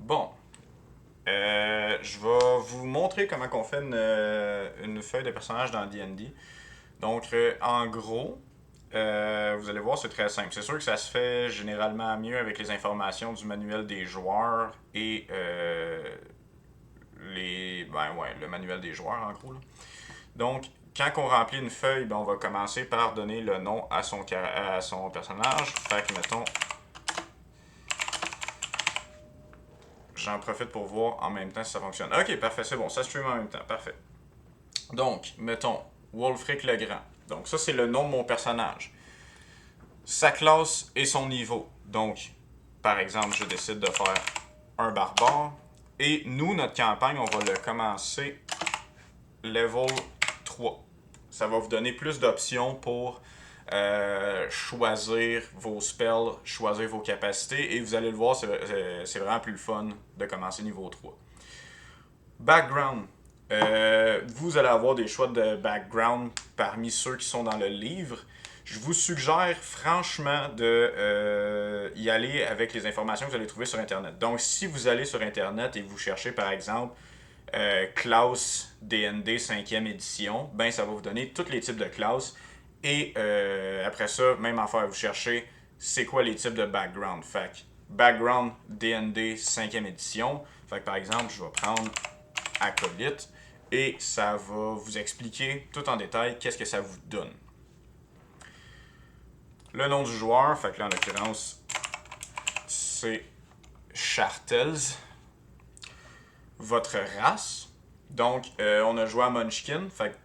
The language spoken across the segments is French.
Bon, je vais vous montrer comment on fait une feuille de personnage dans D&D. Donc, en gros, vous allez voir, c'est très simple. C'est sûr que ça se fait généralement mieux avec les informations du manuel des joueurs et le manuel des joueurs, en gros. Là. Donc, quand on remplit une feuille, ben, on va commencer par donner le nom à son personnage. Fait que, mettons, j'en profite pour voir en même temps si ça fonctionne. Ok, parfait, c'est bon, ça stream en même temps, parfait. Donc, mettons, Wolfric le Grand. Donc, ça, c'est le nom de mon personnage. Sa classe et son niveau. Donc, par exemple, je décide de faire un barbare. Et nous, notre campagne, on va le commencer level 3. Ça va vous donner plus d'options pour choisir vos spells, choisir vos capacités. Et vous allez le voir, c'est vraiment plus le fun de commencer niveau 3. Background. Vous allez avoir des choix de background parmi ceux qui sont dans le livre. Je vous suggère franchement de y aller avec les informations que vous allez trouver sur Internet. Donc, si vous allez sur Internet et vous cherchez, par exemple, classe D&D 5e édition, ben ça va vous donner tous les types de classes. Et après ça, même affaire, vous cherchez c'est quoi les types de background. Fait que background D&D 5e édition. Fait que par exemple, je vais prendre acolyte et ça va vous expliquer tout en détail qu'est-ce que ça vous donne. Le nom du joueur, fait que là en l'occurrence, c'est Chartels. Votre race. Donc, on a joué à Munchkin. Fait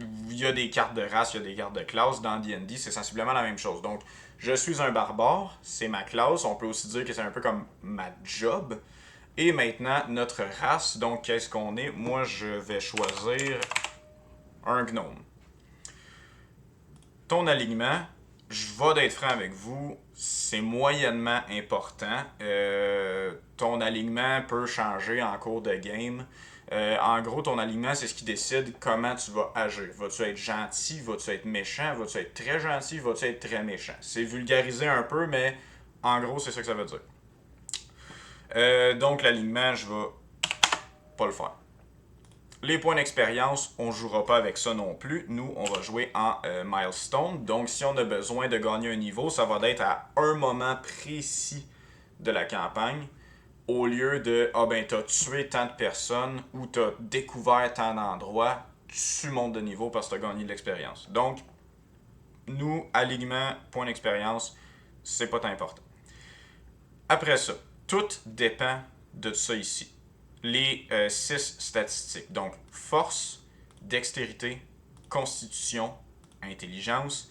il y a des cartes de race, il y a des cartes de classe. Dans D&D, c'est sensiblement la même chose. Donc, je suis un barbare, c'est ma classe. On peut aussi dire que c'est un peu comme ma job. Et maintenant, notre race. Donc, qu'est-ce qu'on est? Moi, je vais choisir un gnome. Ton alignement, je vais d'être franc avec vous, c'est moyennement important. Ton alignement peut changer en cours de game. En gros, ton alignement, c'est ce qui décide comment tu vas agir. Vas-tu être gentil? Vas-tu être méchant? Vas-tu être très gentil? Vas-tu être très méchant? C'est vulgarisé un peu, mais en gros, c'est ça que ça veut dire. Donc, l'alignement, je vais pas le faire. Les points d'expérience, on ne jouera pas avec ça non plus. Nous, on va jouer en milestone. Donc, si on a besoin de gagner un niveau, ça va être à un moment précis de la campagne, au lieu de « Ah ben, t'as tué tant de personnes » ou « T'as découvert tant d'endroits », tu montes de niveau parce que t'as gagné de l'expérience. Donc, nous, alignement, point d'expérience, c'est pas important. Après ça, tout dépend de ça ici. Les 6 statistiques. Donc, force, dextérité, constitution, intelligence,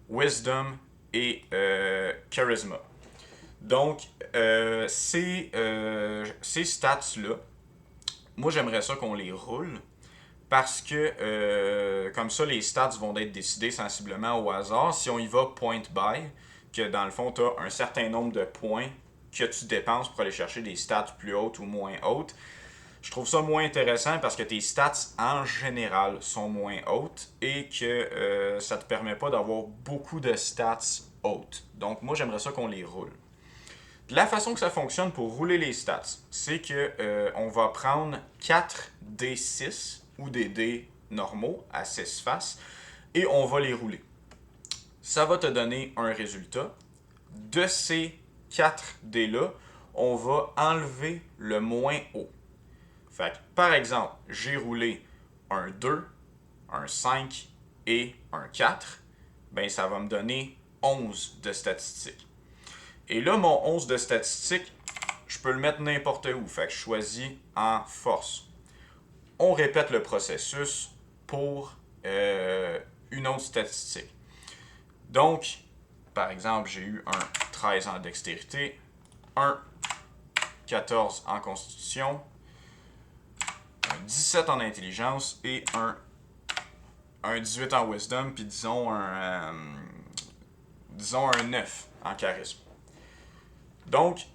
wisdom et charisma. Donc, ces stats-là, moi, j'aimerais ça qu'on les roule parce que, comme ça, les stats vont être décidés sensiblement au hasard. Si on y va point by, que dans le fond, tu as un certain nombre de points que tu dépenses pour aller chercher des stats plus hautes ou moins hautes, je trouve ça moins intéressant parce que tes stats en général sont moins hautes et que ça te permet pas d'avoir beaucoup de stats hautes. Donc moi j'aimerais ça qu'on les roule. La façon que ça fonctionne pour rouler les stats, c'est que on va prendre 4 D6 ou des dés normaux à 6 faces et on va les rouler. Ça va te donner un résultat. De ces 4 dés-là, on va enlever le moins haut. Fait que, par exemple, j'ai roulé un 2, un 5 et un 4. Ben, ça va me donner 11 de statistiques. Et là, mon 11 de statistiques, je peux le mettre n'importe où. Fait que je choisis en force. On répète le processus pour une autre statistique. Donc, par exemple, j'ai eu un 13 en dextérité, un 14 en constitution, un 17 en intelligence et un 18 en wisdom, puis disons un 9 en charisme. Donc,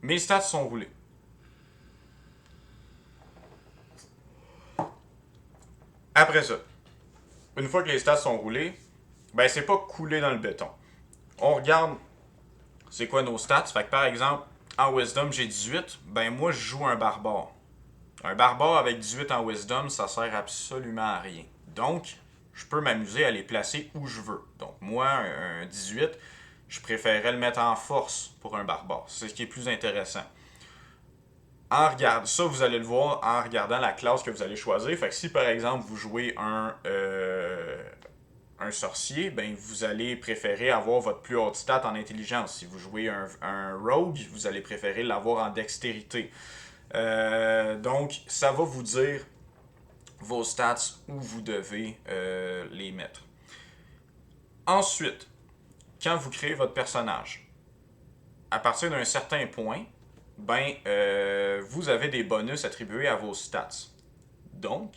mes stats sont roulés. Après ça, une fois que les stats sont roulés, ben c'est pas coulé dans le béton. On regarde c'est quoi nos stats. Fait que par exemple, En Wisdom, j'ai 18. Ben moi, je joue un barbare. Un barbare avec 18 en Wisdom, ça sert absolument à rien. Donc, je peux m'amuser à les placer où je veux. Donc moi, un 18, je préférerais le mettre en force pour un barbare. C'est ce qui est plus intéressant. En regardant, ça, vous allez le voir en regardant la classe que vous allez choisir. Fait que si par exemple vous jouez un sorcier, ben vous allez préférer avoir votre plus haute stat en intelligence. Si vous jouez un rogue, vous allez préférer l'avoir en dextérité. Donc, ça va vous dire vos stats où vous devez les mettre. Ensuite, quand vous créez votre personnage, à partir d'un certain point, ben, vous avez des bonus attribués à vos stats. Donc,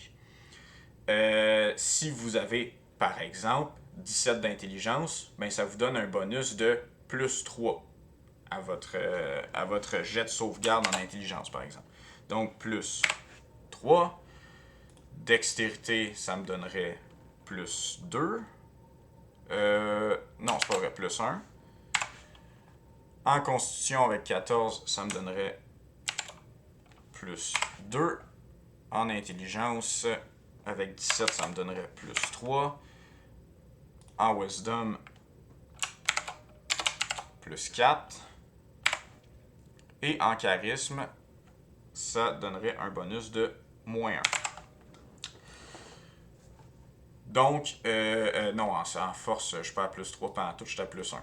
si vous avez, par exemple, 17 d'intelligence, ben, ça vous donne un bonus de plus 3 à votre jet de sauvegarde en intelligence, par exemple. Donc, plus 3. Dextérité, ça me donnerait plus 2. Non, c'est pas vrai, plus 1. En constitution avec 14, ça me donnerait plus 2. En intelligence, avec 17, ça me donnerait plus 3. En wisdom, plus 4. Et en charisme, ça donnerait un bonus de moins 1. Donc, non, en force, je suis pas à plus 3 pantoute, je suis à plus 1.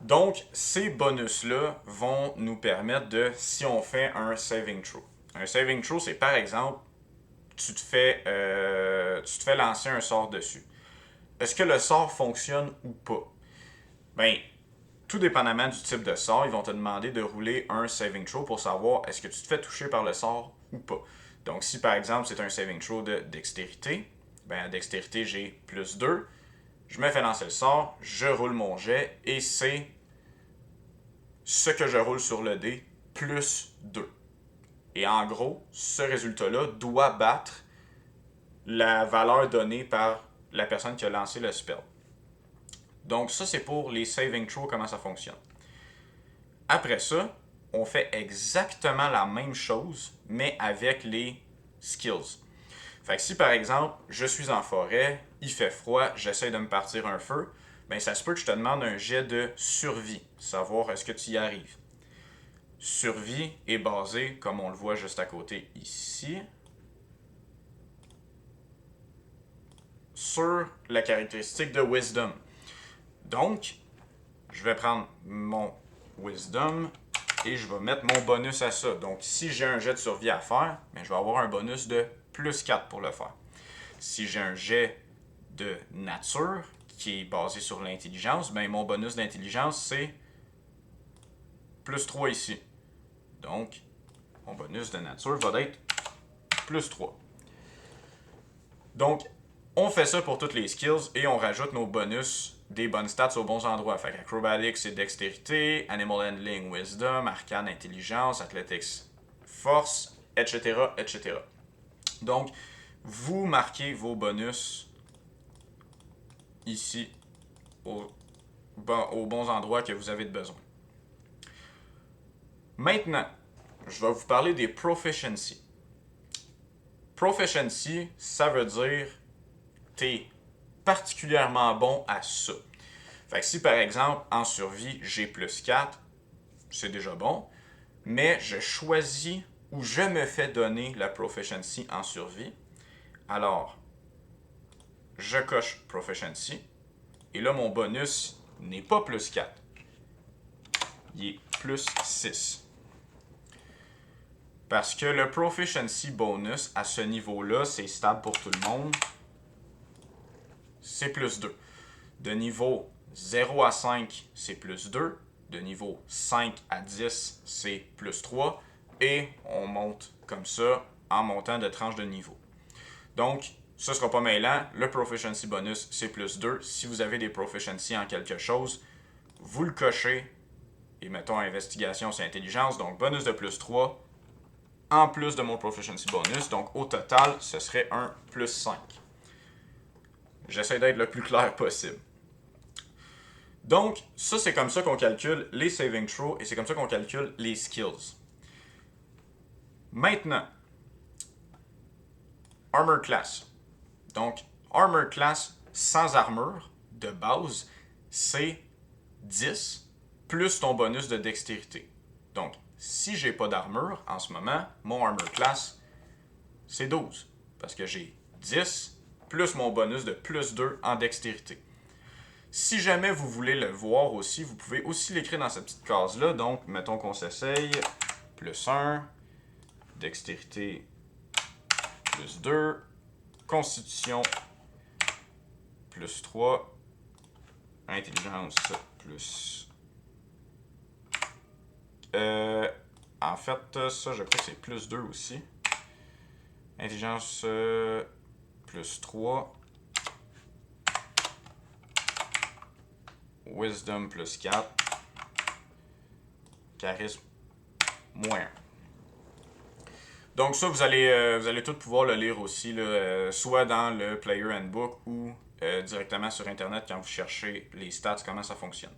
Donc, ces bonus-là vont nous permettre de, si on fait un saving throw. Un saving throw, c'est par exemple, tu te fais lancer un sort dessus. Est-ce que le sort fonctionne ou pas? Ben, tout dépendamment du type de sort, ils vont te demander de rouler un saving throw pour savoir est-ce que tu te fais toucher par le sort ou pas. Donc, si par exemple c'est un saving throw de dextérité, ben à dextérité j'ai plus 2. Je me fais lancer le sort, je roule mon jet et c'est ce que je roule sur le dé plus 2. Et en gros, ce résultat-là doit battre la valeur donnée par la personne qui a lancé le spell. Donc ça, c'est pour les saving throws, comment ça fonctionne. Après ça, on fait exactement la même chose, mais avec les skills. Fait que si par exemple, je suis en forêt, il fait froid, j'essaie de me partir un feu, ben ça se peut que je te demande un jet de survie, savoir est-ce que tu y arrives. Survie est basé, comme on le voit juste à côté ici, sur la caractéristique de Wisdom. Donc, je vais prendre mon Wisdom et je vais mettre mon bonus à ça. Donc, si j'ai un jet de survie à faire, ben, je vais avoir un bonus de plus 4 pour le faire. Si j'ai un jet de nature qui est basé sur l'intelligence, ben, mon bonus d'intelligence, c'est plus 3 ici. Donc, mon bonus de nature va être plus 3. Donc, on fait ça pour toutes les skills et on rajoute nos bonus des bonnes stats aux bons endroits. Fait qu'Acrobatics, c'est dextérité, Animal Handling, Wisdom, Arcane, Intelligence, Athletics, Force, etc., etc. Donc, vous marquez vos bonus ici aux bons endroits que vous avez besoin. Maintenant, je vais vous parler des proficiency. Proficiency, ça veut dire t'es particulièrement bon à ça. Fait que si par exemple en survie j'ai plus 4, c'est déjà bon, mais je choisis ou je me fais donner la proficiency en survie. Alors, je coche proficiency et là mon bonus n'est pas plus 4. Il est plus 6. Parce que le proficiency bonus à ce niveau-là, c'est stable pour tout le monde. C'est plus 2. De niveau 0 à 5, c'est plus 2. De niveau 5 à 10, c'est plus 3. Et on monte comme ça en montant de tranche de niveau. Donc, ce ne sera pas mêlant. Le proficiency bonus, c'est plus 2. Si vous avez des proficiency en quelque chose, vous le cochez. Et mettons investigation, c'est intelligence. Donc, bonus de plus 3 en plus de mon proficiency bonus. Donc, au total, ce serait un plus 5. J'essaie d'être le plus clair possible. Donc, ça, c'est comme ça qu'on calcule les saving throws et c'est comme ça qu'on calcule les skills. Maintenant, Armor Class. Donc, Armor Class sans armure, de base, c'est 10 plus ton bonus de dextérité. Donc, si j'ai pas d'armure en ce moment, mon Armor Class, c'est 12. Parce que j'ai 10 plus mon bonus de plus 2 en dextérité. Si jamais vous voulez le voir aussi, vous pouvez aussi l'écrire dans cette petite case-là. Donc, mettons qu'on s'essaye. Plus 1. Dextérité plus 2. Constitution plus 3. Intelligence plus... en fait, ça, je crois que c'est plus 2 aussi. Intelligence plus 3. Wisdom plus 4. Charisme moins 1. Donc ça, vous allez tout pouvoir le lire aussi, là, soit dans le Player Handbook ou directement sur Internet quand vous cherchez les stats, comment ça fonctionne.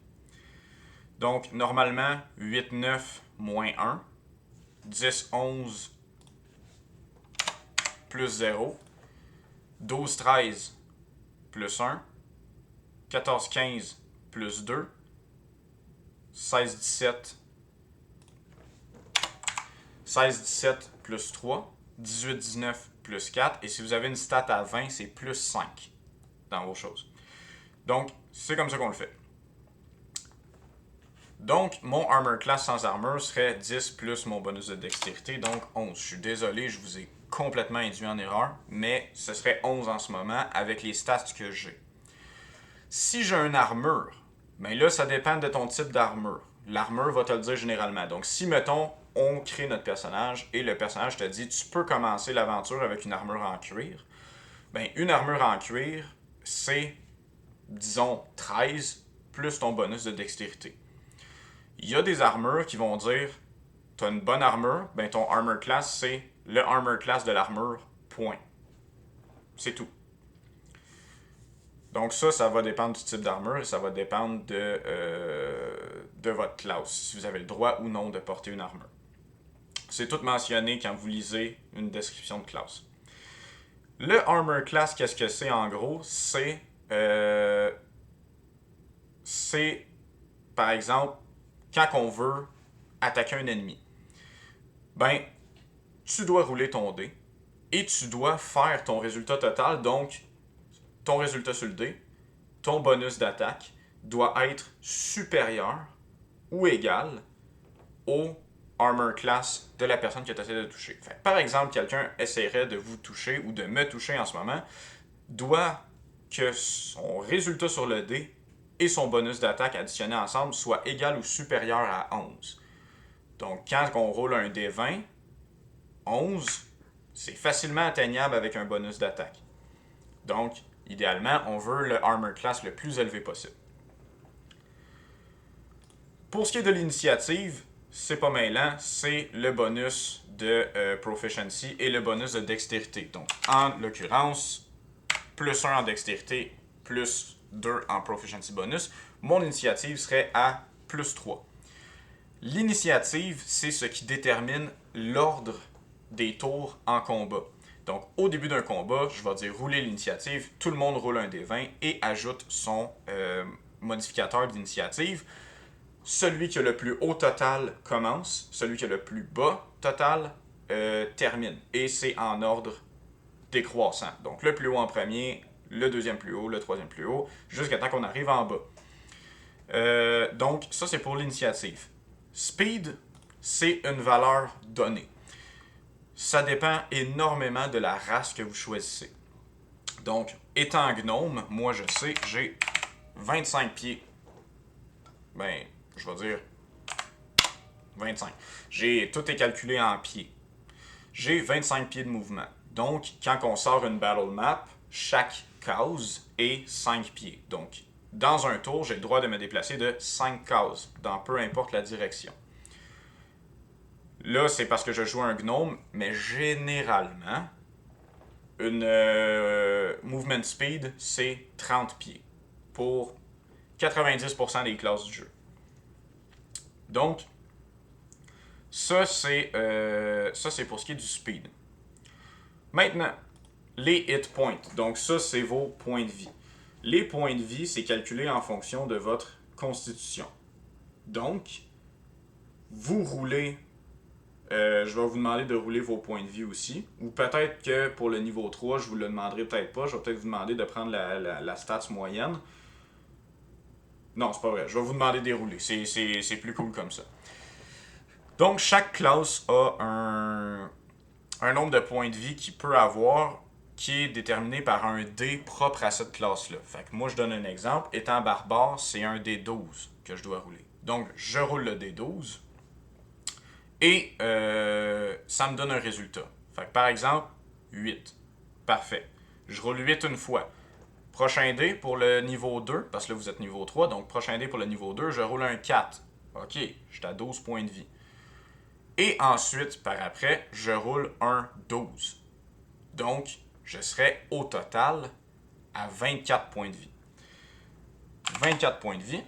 Donc, normalement, 8-9 moins 1, 10-11 plus 0, 12-13 plus 1, 14-15 plus 2, 16-17 plus 3, 18-19 plus 4, et si vous avez une stat à 20, c'est plus 5 dans vos choses. Donc, c'est comme ça qu'on le fait. Donc, mon Armor Class sans armure serait 10 plus mon bonus de dextérité, donc 11. Je suis désolé, je vous ai complètement induit en erreur, mais ce serait 11 en ce moment avec les stats que j'ai. Si j'ai une armure, bien là, ça dépend de ton type d'armure. L'armure va te le dire généralement. Donc, si, mettons, on crée notre personnage et le personnage te dit tu peux commencer l'aventure avec une armure en cuir, bien, une armure en cuir, c'est, disons, 13 plus ton bonus de dextérité. Il y a des armures qui vont dire tu as une bonne armure, ben ton armor class, c'est le armor class de l'armure, point. C'est tout. Donc ça va dépendre du type d'armure et ça va dépendre de votre classe, si vous avez le droit ou non de porter une armure. C'est tout mentionné quand vous lisez une description de classe. Le armor class, qu'est-ce que c'est en gros? C'est, par exemple, quand on veut attaquer un ennemi. Ben, tu dois rouler ton dé et tu dois faire ton résultat total, donc ton résultat sur le dé, ton bonus d'attaque doit être supérieur ou égal au armor class de la personne que tu essaies de toucher. Fait, par exemple, quelqu'un essaierait de vous toucher ou de me toucher en ce moment, doit que son résultat sur le dé et son bonus d'attaque additionné ensemble soient égal ou supérieur à 11. Donc, quand on roule un D20, 11, c'est facilement atteignable avec un bonus d'attaque. Donc, idéalement, on veut le armor class le plus élevé possible. Pour ce qui est de l'initiative, c'est pas mêlant, c'est le bonus de proficiency et le bonus de dextérité. Donc, en l'occurrence, plus 1 en dextérité, plus 2 en proficiency bonus. Mon initiative serait à plus 3. L'initiative, c'est ce qui détermine l'ordre des tours en combat. Donc, au début d'un combat, je vais dire rouler l'initiative, tout le monde roule un D20 et ajoute son modificateur d'initiative. Celui qui a le plus haut total commence, celui qui a le plus bas total termine. Et c'est en ordre décroissant. Donc, le plus haut en premier, le deuxième plus haut, le troisième plus haut, jusqu'à temps qu'on arrive en bas. Donc, ça, c'est pour l'initiative. Speed, c'est une valeur donnée. Ça dépend énormément de la race que vous choisissez. Donc, étant gnome, moi je sais, j'ai 25 pieds. Ben, je vais dire 25. Tout est calculé en pieds. J'ai 25 pieds de mouvement. Donc, quand on sort une battle map, chaque case est 5 pieds. Donc, dans un tour, j'ai le droit de me déplacer de 5 cases, dans peu importe la direction. Là, c'est parce que je joue un gnome, mais généralement, une movement speed, c'est 30 pieds pour 90% des classes du jeu. Donc, ça c'est pour ce qui est du speed. Maintenant, les hit points. Donc ça, c'est vos points de vie. Les points de vie, c'est calculé en fonction de votre constitution. Donc, vous roulez... je vais vous demander de rouler vos points de vie aussi. Ou peut-être que pour le niveau 3, je vous le demanderai peut-être pas. Je vais peut-être vous demander de prendre la stats moyenne. Non, c'est pas vrai. Je vais vous demander de rouler. C'est plus cool comme ça. Donc, chaque classe a un nombre de points de vie qu'il peut avoir qui est déterminé par un dé propre à cette classe-là. Fait que moi, je donne un exemple. Étant barbare, c'est un dé 12 que je dois rouler. Donc, je roule le dé 12 et ça me donne un résultat. Fait que par exemple, 8. Parfait. Je roule 8 une fois. Prochain dé pour le niveau 2, parce que là vous êtes niveau 3, donc prochain dé pour le niveau 2, je roule un 4. Ok, j'étais à 12 points de vie. Et ensuite, par après, je roule un 12. Donc, je serai au total à 24 points de vie. 24 points de vie,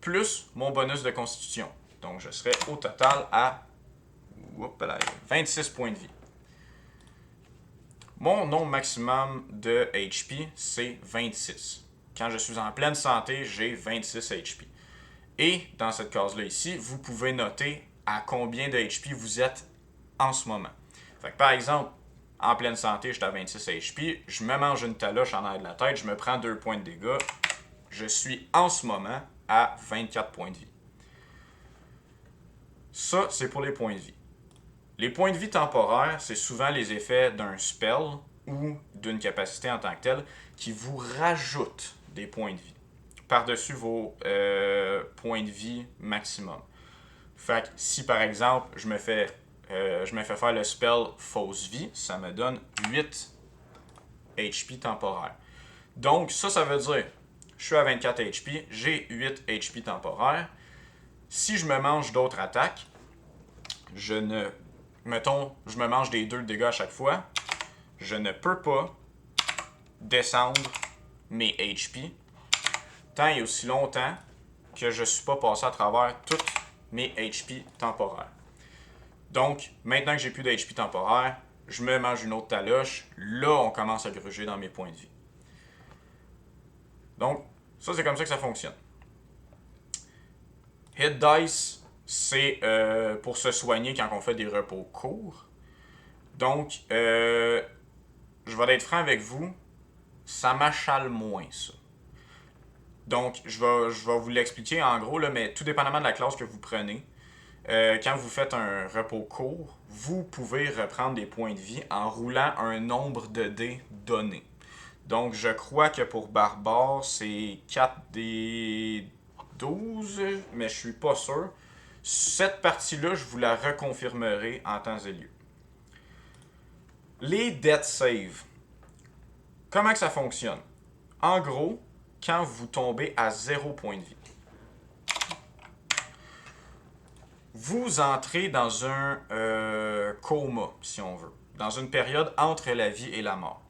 plus mon bonus de constitution. Donc, je serai au total à 26 points de vie. Mon nombre maximum de HP, c'est 26. Quand je suis en pleine santé, j'ai 26 HP. Et dans cette case-là ici, vous pouvez noter à combien de HP vous êtes en ce moment. Fait que par exemple, en pleine santé, je suis à 26 HP, je me mange une taloche en arrière de la tête, je me prends 2 points de dégâts, je suis en ce moment à 24 points de vie. Ça, c'est pour les points de vie. Les points de vie temporaires, c'est souvent les effets d'un spell ou d'une capacité en tant que telle qui vous rajoute des points de vie par-dessus vos points de vie maximum. Fait que si par exemple je me fais faire le spell fausse vie, ça me donne 8 HP temporaires. Donc ça veut dire je suis à 24 HP, j'ai 8 HP temporaires. Si je me mange d'autres attaques, mettons, je me mange des 2 dégâts à chaque fois, je ne peux pas descendre mes HP tant et aussi longtemps que je ne suis pas passé à travers toutes mes HP temporaires. Donc, maintenant que j'ai plus de HP temporaires, je me mange une autre taloche. Là, on commence à gruger dans mes points de vie. Donc, ça, c'est comme ça que ça fonctionne. Hit Dice, c'est pour se soigner quand on fait des repos courts. Donc, je vais être franc avec vous, ça m'achale moins, ça. Donc, je vais vous l'expliquer en gros, là, mais tout dépendamment de la classe que vous prenez, quand vous faites un repos court, vous pouvez reprendre des points de vie en roulant un nombre de dés donné. Donc, je crois que pour Barbare, c'est 4 des 12, mais je suis pas sûr. Cette partie-là, je vous la reconfirmerai en temps et lieu. Les death save. Comment que ça fonctionne? En gros, quand vous tombez à 0 point de vie, vous entrez dans un coma, si on veut, dans une période entre la vie et la mort.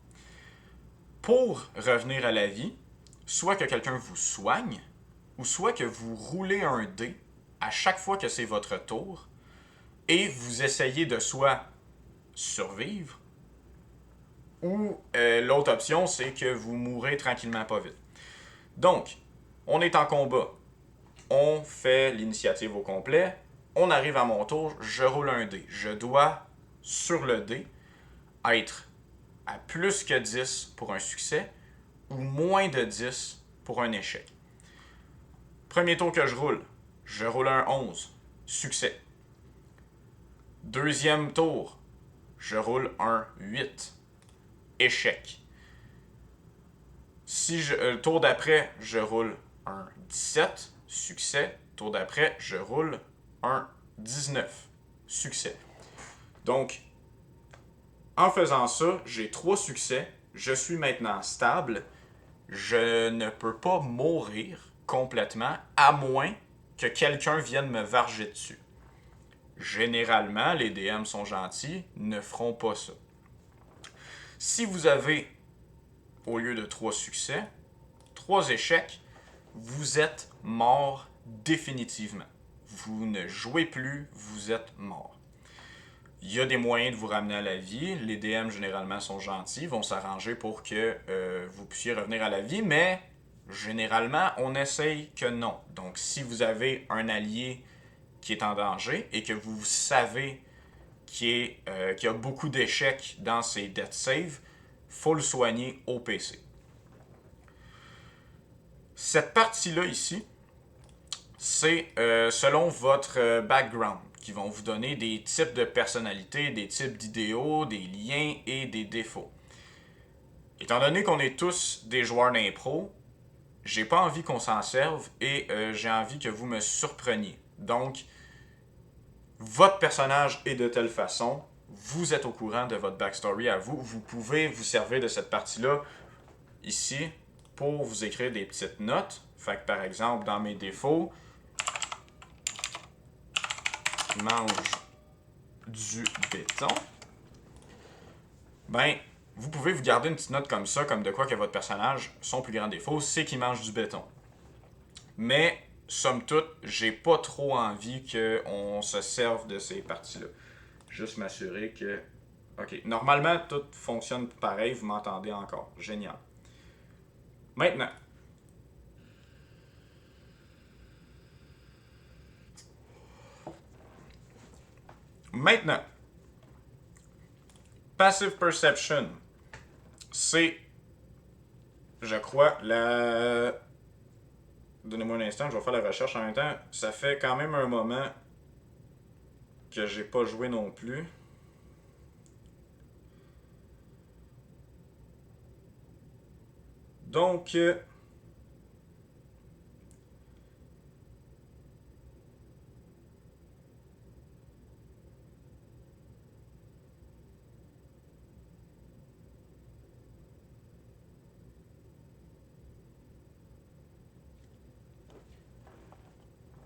Pour revenir à la vie, soit que quelqu'un vous soigne, ou soit que vous roulez un dé à chaque fois que c'est votre tour, et vous essayez de soit survivre, ou l'autre option, c'est que vous mourrez tranquillement pas vite. Donc, on est en combat. On fait l'initiative au complet. On arrive à mon tour, je roule un dé. Je dois, sur le dé, être à plus que 10 pour un succès ou moins de 10 pour un échec. Premier tour que je roule un 11, succès. Deuxième tour, je roule un 8, échec. Tour d'après, je roule un 17, succès. Tour d'après, je roule un 19, succès. Donc, en faisant ça, j'ai 3 succès. Je suis maintenant stable. Je ne peux pas mourir complètement, à moins que quelqu'un vienne me varger dessus. Généralement, les DM sont gentils, ne feront pas ça. Si vous avez, au lieu de 3 succès, 3 échecs, vous êtes mort définitivement. Vous ne jouez plus, vous êtes mort. Il y a des moyens de vous ramener à la vie. Les DM, généralement, sont gentils, vont s'arranger pour que vous puissiez revenir à la vie, mais généralement, on essaye que non. Donc, si vous avez un allié qui est en danger et que vous savez qu'il y a beaucoup d'échecs dans ses death saves, il faut le soigner au PC. Cette partie-là ici, c'est selon votre background qui vont vous donner des types de personnalités, des types d'idéaux, des liens et des défauts. Étant donné qu'on est tous des joueurs d'impro, j'ai pas envie qu'on s'en serve et j'ai envie que vous me surpreniez. Donc, votre personnage est de telle façon, vous êtes au courant de votre backstory à vous, vous pouvez vous servir de cette partie-là ici pour vous écrire des petites notes. Fait que par exemple, dans mes défauts, mange du béton, ben, vous pouvez vous garder une petite note comme ça, comme de quoi que votre personnage, son plus grand défaut, c'est qu'il mange du béton. Mais, somme toute, j'ai pas trop envie qu'on se serve de ces parties-là. Juste m'assurer que... Ok, normalement, tout fonctionne pareil, vous m'entendez encore. Génial. Maintenant, Passive Perception, c'est, je crois, la... Donnez-moi un instant, je vais faire la recherche en même temps. Ça fait quand même un moment que j'ai pas joué non plus.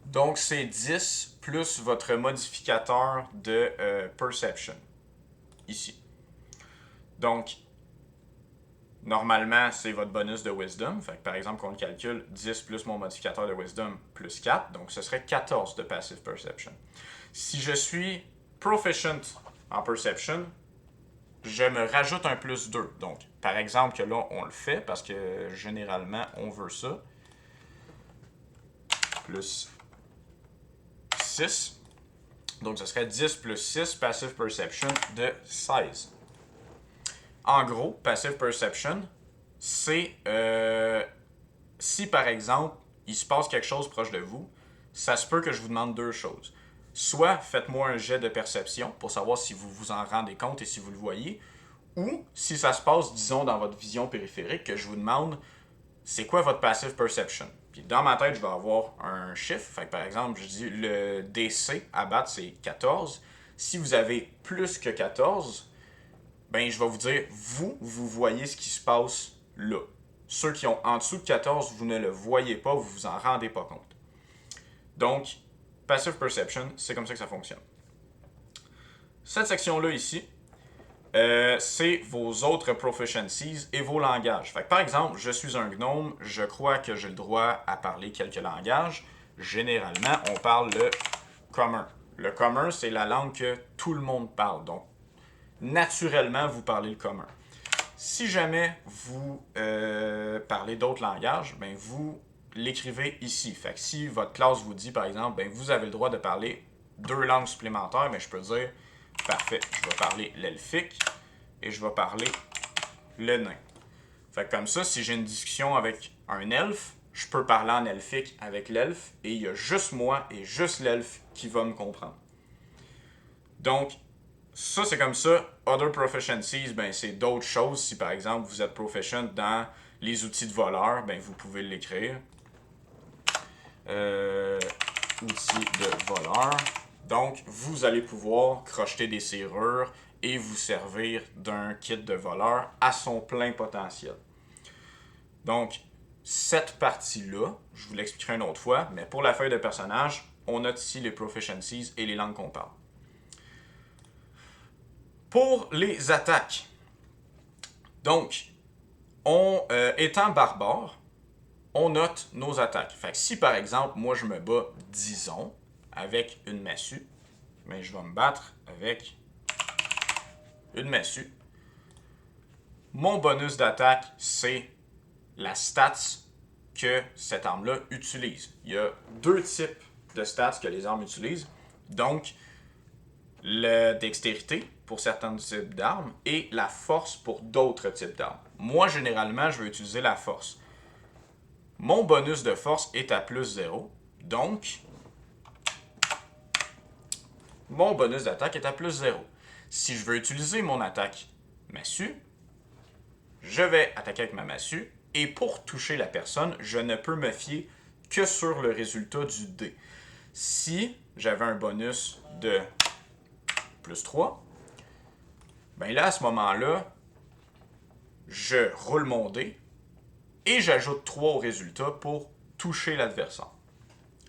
Donc, c'est 10 plus votre modificateur de Perception. Ici. Donc, normalement, c'est votre bonus de Wisdom. Fait que, par exemple, qu'on le calcule, 10 plus mon modificateur de Wisdom plus 4. Donc, ce serait 14 de Passive Perception. Si je suis Proficient en Perception, je me rajoute un plus 2. Donc, par exemple, que là, on le fait parce que généralement, on veut ça. Plus 6. Donc, ce serait 10 plus 6, Passive Perception de 16. En gros, Passive Perception, c'est si par exemple, il se passe quelque chose proche de vous, ça se peut que je vous demande deux choses. Soit faites-moi un jet de perception pour savoir si vous vous en rendez compte et si vous le voyez, ou si ça se passe, disons, dans votre vision périphérique, que je vous demande c'est quoi votre Passive Perception. Puis dans ma tête, je vais avoir un chiffre. Fait que par exemple, je dis le DC à battre, c'est 14. Si vous avez plus que 14, ben je vais vous dire, vous voyez ce qui se passe là. Ceux qui ont en dessous de 14, vous ne le voyez pas, vous vous en rendez pas compte. Donc, Passive Perception, c'est comme ça que ça fonctionne. Cette section-là ici, c'est vos autres proficiencies et vos langages. Fait que, par exemple, je suis un gnome, je crois que j'ai le droit à parler quelques langages. Généralement, on parle le commun. Le commun, c'est la langue que tout le monde parle. Donc, naturellement, vous parlez le commun. Si jamais vous parlez d'autres langages, ben vous l'écrivez ici. Fait que si votre classe vous dit, par exemple, ben vous avez le droit de parler deux langues supplémentaires, ben je peux dire, parfait, je vais parler l'elfique et je vais parler le nain. Fait que comme ça, si j'ai une discussion avec un elfe, je peux parler en elfique avec l'elfe et il y a juste moi et juste l'elfe qui va me comprendre. Donc, ça, c'est comme ça. Other proficiencies, ben, c'est d'autres choses. Si, par exemple, vous êtes proficient dans les outils de voleur, ben, vous pouvez l'écrire. Outils de voleur. Donc, vous allez pouvoir crocheter des serrures et vous servir d'un kit de voleur à son plein potentiel. Donc, cette partie-là, je vous l'expliquerai une autre fois, mais pour la feuille de personnage, on note ici les proficiencies et les langues qu'on parle. Pour les attaques, donc, étant barbare, on note nos attaques. Fait que si par exemple, moi je me bats, disons, avec une massue, mais je vais me battre avec une massue. Mon bonus d'attaque, c'est la stats que cette arme-là utilise. Il y a deux types de stats que les armes utilisent. Donc, la dextérité pour certains types d'armes et la force pour d'autres types d'armes. Moi, généralement, je vais utiliser la force. Mon bonus de force est à plus 0. Donc, mon bonus d'attaque est à plus 0. Si je veux utiliser mon attaque massue, je vais attaquer avec ma massue. Et pour toucher la personne, je ne peux me fier que sur le résultat du dé. Si j'avais un bonus de plus 3, ben là, à ce moment-là, je roule mon dé et j'ajoute 3 au résultat pour toucher l'adversaire.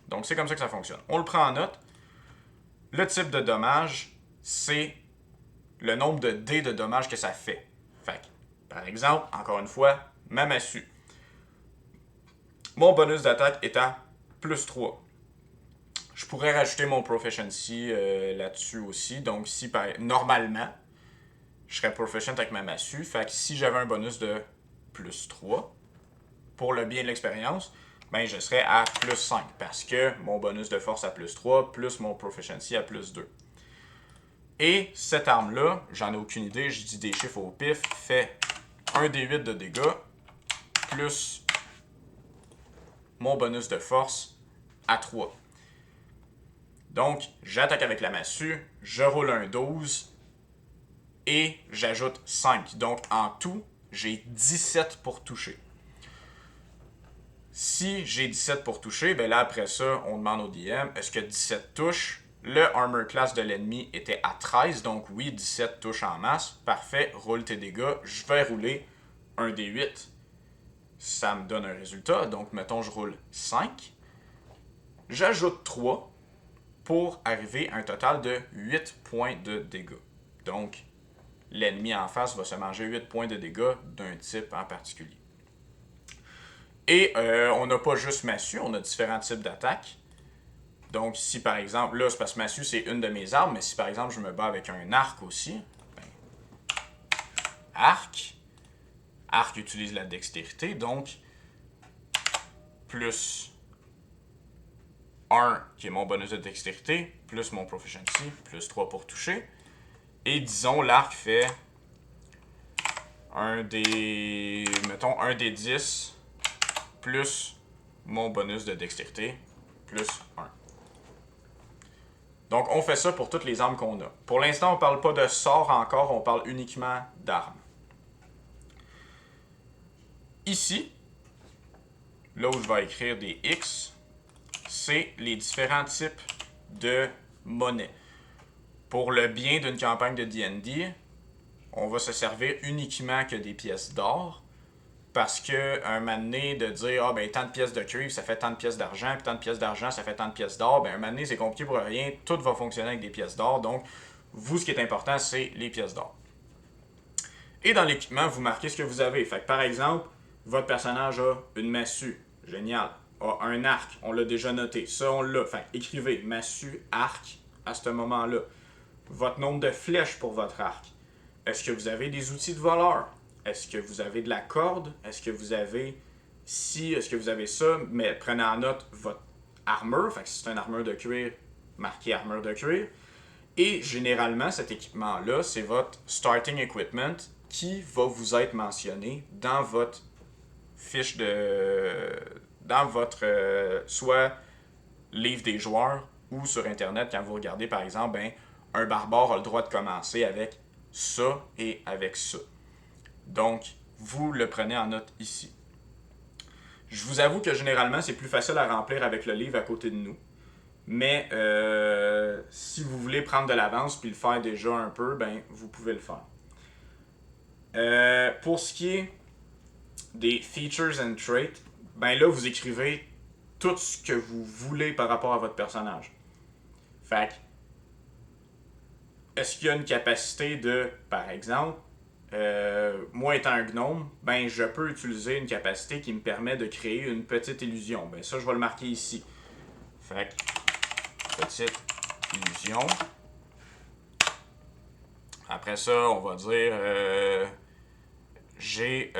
Donc, c'est comme ça que ça fonctionne. On le prend en note. Le type de dommage, c'est le nombre de dés de dommages que ça fait. Fait que, par exemple, encore une fois, ma massue. Mon bonus d'attaque est à plus 3. Je pourrais rajouter mon proficiency là-dessus aussi. Donc, si normalement, je serais proficient avec ma massue. Fait que si j'avais un bonus de plus 3, pour le bien de l'expérience, ben je serais à plus 5. Parce que mon bonus de force à plus 3, plus mon proficiency à plus 2. Et cette arme-là, j'en ai aucune idée, je dis des chiffres au pif, fait 1d8 de dégâts, plus mon bonus de force à 3. Donc, j'attaque avec la massue, je roule un 12 et j'ajoute 5. Donc, en tout, j'ai 17 pour toucher. Si j'ai 17 pour toucher, ben là, après ça, on demande au DM, est-ce que 17 touche? Le armor class de l'ennemi était à 13, donc oui, 17 touche en masse. Parfait, roule tes dégâts. Je vais rouler un D8. Ça me donne un résultat, donc mettons, je roule 5. J'ajoute 3 pour arriver à un total de 8 points de dégâts. Donc, l'ennemi en face va se manger 8 points de dégâts d'un type en particulier. Et on n'a pas juste massue, on a différents types d'attaques. Donc, si par exemple, là, c'est parce que massue, c'est une de mes armes, mais si par exemple, je me bats avec un arc aussi, ben, arc utilise la dextérité, donc plus 1 qui est mon bonus de dextérité, plus mon proficiency, plus 3 pour toucher. Et disons, l'arc fait mettons, un des 10 plus mon bonus de dextérité, plus 1. Donc, on fait ça pour toutes les armes qu'on a. Pour l'instant, on ne parle pas de sort encore, on parle uniquement d'armes. Ici, là où je vais écrire des X, c'est les différents types de monnaie. Pour le bien d'une campagne de D&D, on va se servir uniquement que des pièces d'or, parce que un moment donné, de dire ah ben tant de pièces de cuivre, ça fait tant de pièces d'argent, puis tant de pièces d'argent, ça fait tant de pièces d'or, ben un moment donné, c'est compliqué pour rien, tout va fonctionner avec des pièces d'or, donc vous, ce qui est important, c'est les pièces d'or. Et dans l'équipement, vous marquez ce que vous avez. Fait que par exemple, votre personnage a une massue, génial, a un arc, on l'a déjà noté, ça on l'a, fait écrivez massue, arc à ce moment-là. Votre nombre de flèches pour votre arc. Est-ce que vous avez des outils de voleur? Est-ce que vous avez de la corde? Est-ce que vous avez est-ce que vous avez ça? Mais prenez en note votre armure. Fait que si c'est une armure de cuir, marquez armure de cuir. Et généralement, cet équipement-là, c'est votre starting equipment qui va vous être mentionné dans votre fiche dans votre soit livre des joueurs ou sur Internet, quand vous regardez par exemple, ben, un barbare a le droit de commencer avec ça et avec ça. Donc, vous le prenez en note ici. Je vous avoue que généralement, c'est plus facile à remplir avec le livre à côté de nous. Mais si vous voulez prendre de l'avance puis le faire déjà un peu, ben vous pouvez le faire. Pour ce qui est des features and traits, ben là, vous écrivez tout ce que vous voulez par rapport à votre personnage. Fait que, est-ce qu'il y a une capacité de, par exemple, moi étant un gnome, ben je peux utiliser une capacité qui me permet de créer une petite illusion. Ben ça, je vais le marquer ici. Fait que, petite illusion. Après ça, on va dire j'ai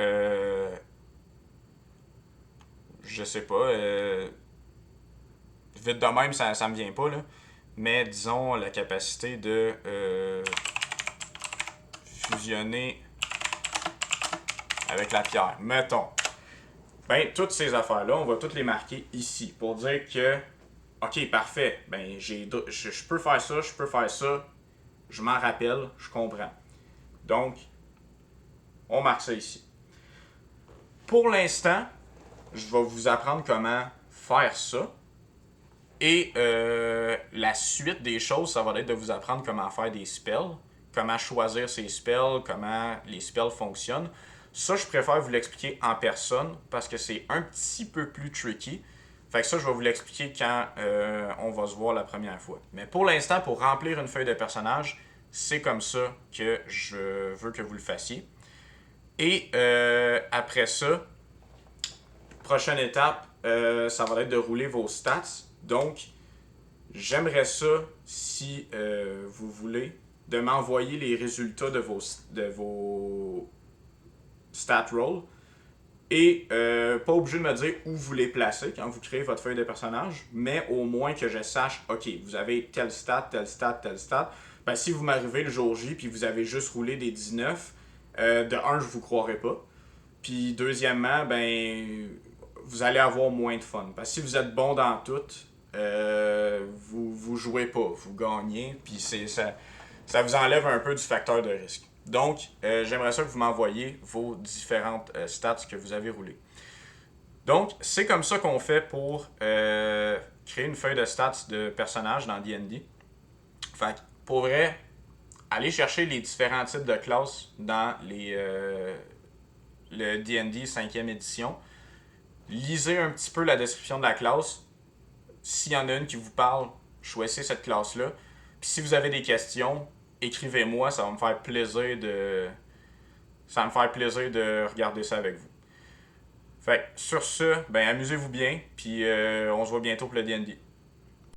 je sais pas vite de même ça me vient pas là, mais disons la capacité de fusionner avec la pierre. Mettons. Ben, toutes ces affaires-là, on va toutes les marquer ici pour dire que, ok, parfait, ben, je peux faire ça, je peux faire ça, je m'en rappelle, je comprends. Donc, on marque ça ici. Pour l'instant, je vais vous apprendre comment faire ça. Et la suite des choses, ça va être de vous apprendre comment faire des spells, comment choisir ces spells, comment les spells fonctionnent. Ça, je préfère vous l'expliquer en personne parce que c'est un petit peu plus tricky. Fait que ça, je vais vous l'expliquer quand on va se voir la première fois. Mais pour l'instant, pour remplir une feuille de personnage, c'est comme ça que je veux que vous le fassiez. Et après ça, prochaine étape, ça va être de rouler vos stats. Donc, j'aimerais ça, si vous voulez, de m'envoyer les résultats de vos stat rolls. Et pas obligé de me dire où vous les placez quand vous créez votre feuille de personnage, mais au moins que je sache, ok, vous avez tel stat, tel stat, tel stat. Ben, si vous m'arrivez le jour J puis vous avez juste roulé des 19, de un, je vous croirais pas. Puis deuxièmement, ben, vous allez avoir moins de fun. Parce que si vous êtes bon dans tout, vous jouez pas, vous gagnez, puis ça vous enlève un peu du facteur de risque. Donc, j'aimerais ça que vous m'envoyiez vos différentes stats que vous avez roulées. Donc, c'est comme ça qu'on fait pour créer une feuille de stats de personnage dans D&D. Fait que, pour vrai, allez chercher les différents types de classes dans le D&D 5e édition. Lisez un petit peu la description de la classe. S'il y en a une qui vous parle, choisissez cette classe-là. Puis si vous avez des questions, écrivez-moi, ça va me faire plaisir de regarder ça avec vous. Fait sur ce, ben amusez-vous bien, puis on se voit bientôt pour le D&D.